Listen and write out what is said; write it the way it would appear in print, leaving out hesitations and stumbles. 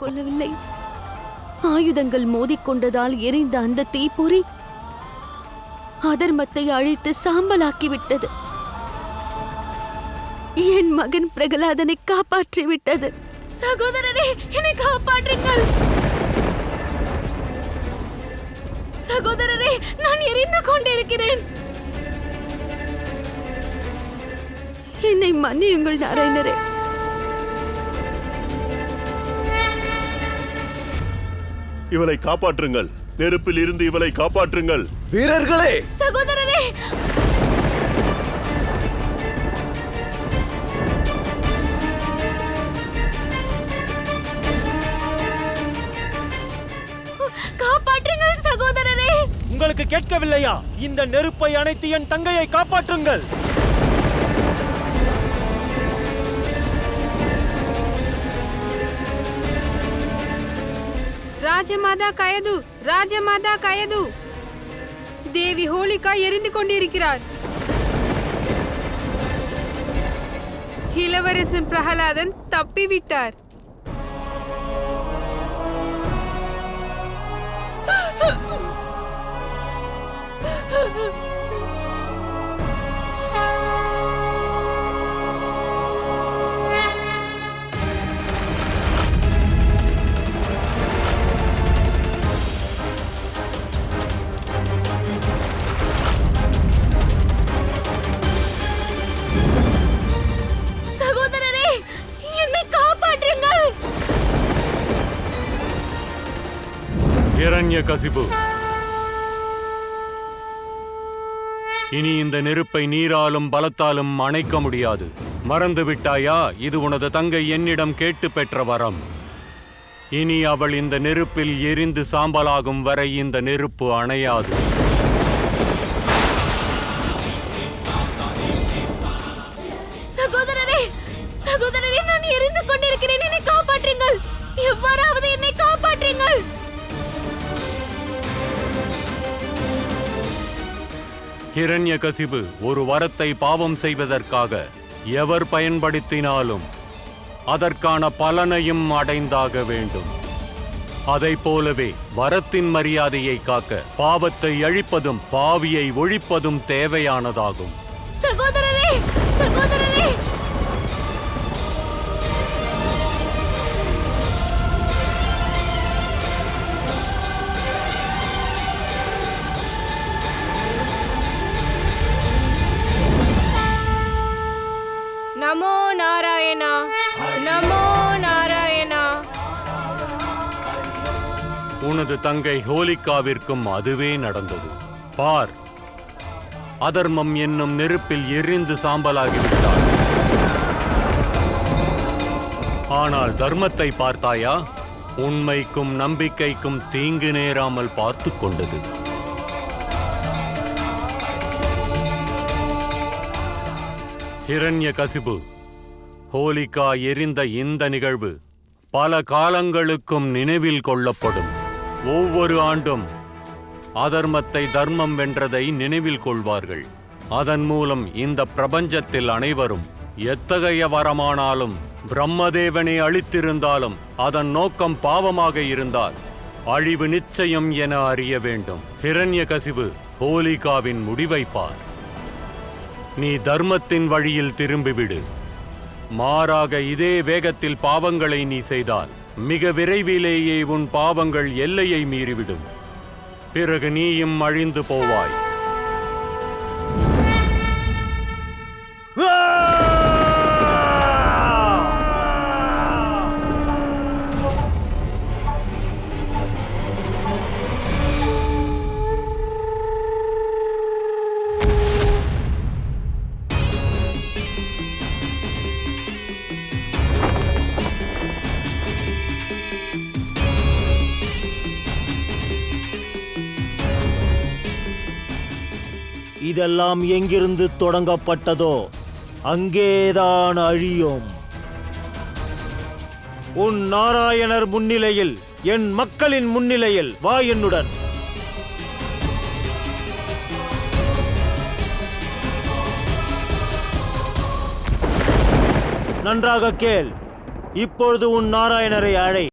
கொள்ளவில்லை. ஆயுதங்கள் மோதிக்கொண்டதால் எரிந்த அந்த தீப்பொறி அதர்மத்தை அழித்து சாம்பலாக்கிவிட்டது. என் மகன் பிரகலாதனை காப்பாற்றிவிட்டது. சகோதரரே, என்னை காப்பாற்றுங்கள். சகோதரரே, நான் எரிந்து கொண்டிருக்கிறேன். என்னை மன்னியுங்கள் நாராயணரே. இவளை காப்பாற்றுங்கள். நெருப்பில் இருந்து இவளை காப்பாற்றுங்கள் வீரர்களே. சகோதரரே, காப்பாற்றுங்கள் சகோதரரே. உங்களுக்கு கேட்கவில்லையா? இந்த நெருப்பை அணைத்து என் தங்கையை காப்பாற்றுங்கள். ராஜமாதா கயது, ராஜமாதா கயது. தேவி ஹோலிகா எரிந்து கொண்டிருக்கிறார். இளவரசன் பிரகலாதன் தப்பிவிட்டார். சகோதரரே, என்னை காப்பாற்றுங்கள். ஹிரண்யகசிபு, இனி இந்த நெருப்பை நீராலும் பலத்தாலும் அணைக்க முடியாது. மறந்து விட்டாயா? இது உனது தங்கை என்னிடம் கேட்டு பெற்ற வரம். இனி அவள் இந்த நெருப்பில் எரிந்து சாம்பலாகும் வரை இந்த நெருப்பு அணையாது. சகோதரரே, சகோதரரே, நான் எரிந்து கொண்டிருக்கிறேன். என்னை காப்பாற்றுங்கள். எவ்வாறாவது என்னை காப்பாற்றுங்கள். ஹிரண்யகசிபு, ஒரு வரத்தை பாவம் செய்வதற்காக எவர் பயன்படுத்தினாலும் அதற்கான பலனையும் அடைந்தாக வேண்டும். அதைப் போலவே வரத்தின் மரியாதையை காக்க பாவத்தை அழிப்பதும் பாவியை ஒழிப்பதும் தேவையானதாகும். சகோதரரே, சகோதரரே, நமோ நாராயணா, நமோ நாராயணா. உனது தங்கை ஹோலிகாவிற்கும் அதுவே நடந்தது. பார், அதர்மம் என்னும் நெருப்பில் எரிந்து சாம்பலாகிவிட்டார். ஆனால் தர்மத்தை பார்த்தாயா? உண்மைக்கும் நம்பிக்கைக்கும் தீங்கு நேராமல் பார்த்து கொண்டது. ஹிரண்யகசிபு, ஹோலிகா எரிந்த இந்த நிகழ்வு பல காலங்களுக்கும் நினைவில் கொள்ளப்படும். ஒவ்வொரு ஆண்டும் அதர்மத்தை தர்மம் வென்றதை நினைவில் கொள்வார்கள். அதன் மூலம் இந்த பிரபஞ்சத்தில் அனைவரும் எத்தகைய வரமானாலும் பிரம்மதேவனை அளித்திருந்தாலும் அதன் நோக்கம் பாவமாக இருந்தால் அழிவு நிச்சயம் என அறிய வேண்டும். ஹிரண்யகசிபு, ஹோலிகாவின் முடிவை பார். நீ தர்மத்தின் வழியில் திரும்பிவிடு. மாறாக இதே வேகத்தில் பாவங்களை நீ செய்தால் மிக விரைவிலேயே உன் பாவங்கள் எல்லையை மீறிவிடும். பிறகு நீயும் அழிந்து போவாய். இதெல்லாம் எங்கிருந்து தொடங்கப்பட்டதோ அங்கேதான் அழியும். உன் நாராயணர் முன்னிலையில், என் மக்களின் முன்னிலையில் வா என்னுடன். நன்றாக கேள். இப்பொழுது உன் நாராயணரை அழை.